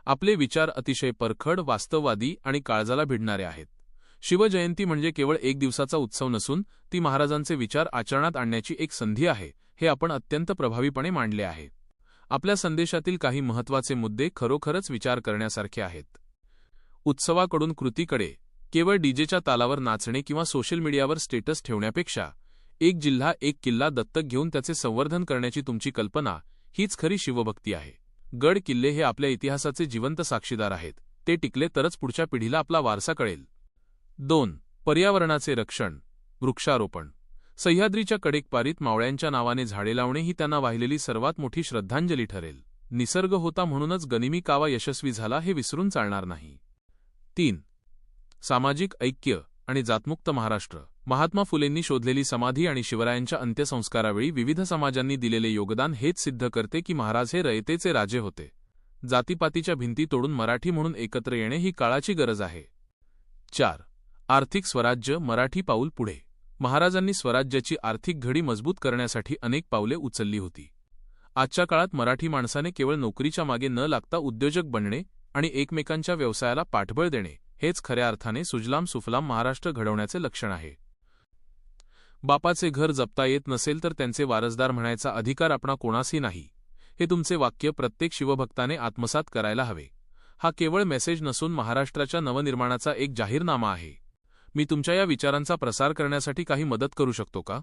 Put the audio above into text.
आपले विचार अतिशय परखड, वास्तववादी आणि काळजाला भिडणारे आहेत. शिवजयंती म्हणजे केवळ एक दिवसाचा उत्सव नसून ती महाराजांचे विचार आचरणात आणण्याची एक संधी आहे, हे आपण अत्यंत प्रभावीपणे मांडले आहे. आपल्या संदेशातील काही महत्त्वाचे मुद्दे खरोखरच विचार करण्यासारखे आहेत. उत्सवाकडून कृतीकडे. केवळ डीजेच्या तालावर नाचणे किंवा सोशल मीडियावर स्टेटस ठेवण्यापेक्षा एक जिल्हा एक किल्ला दत्तक घेऊन त्याचे संवर्धन करण्याची तुमची कल्पना हीच खरी शिवभक्ती आहे. गड किल्ले हे आपल्या इतिहासाचे जिवंत साक्षीदार आहेत. ते टिकले तरच पुढच्या पिढीला आपला वारसा कळेल. 2. पर्यावरणाचे रक्षण. वृक्षारोपण. सह्याद्रीच्या कडेकपारीत मावळ्यांच्या नावाने झाडे लावणे ही त्यांना वाहिलेली सर्वात मोठी श्रद्धांजली ठरेल. निसर्ग होता म्हणूनच गनिमी कावा यशस्वी झाला हे विसरून चालणार नाही. 3. सामाजिक ऐक्य आणि जातमुक्त महाराष्ट्र. महात्मा फुलेंनी शोधलेली समाधी आणि शिवरायांच्या अंत्यसंस्कारावेळी विविध समाजांनी दिलेले योगदान हेच सिद्ध करते की महाराज हे रयतेचे राजे होते. जातीपातीच्या भिंती तोडून मराठी म्हणून एकत्र येणे ही काळाची गरज आहे. 4. आर्थिक स्वराज्य. मराठी पाऊल पुढे. महाराजांनी स्वराज्याची आर्थिक घडी मजबूत करण्यासाठी अनेक पावले उचलली होती. आजच्या काळात मराठी माणसाने केवळ नोकरीच्या मागे न लागता उद्योजक बनणे आणि एकमेकांच्या व्यवसायाला पाठबळ देणे हेच खऱ्या अर्थाने सुजलाम सुफलाम महाराष्ट्र घडवण्याचे लक्षण आहे. बापाचे घर जपता येत नसेल तर त्यांचे वारसदार म्हणायचा अधिकार आपणा कोणासही नाही, हे तुमचे वाक्य प्रत्येक शिवभक्ताने आत्मसात करायला हवे. हा केवळ मेसेज नसून महाराष्ट्राच्या नवनिर्माणाचा एक जाहीरनामा आहे. मी तुमच्या या विचारांचा प्रसार करण्यासाठी काही मदत करू शकतो का?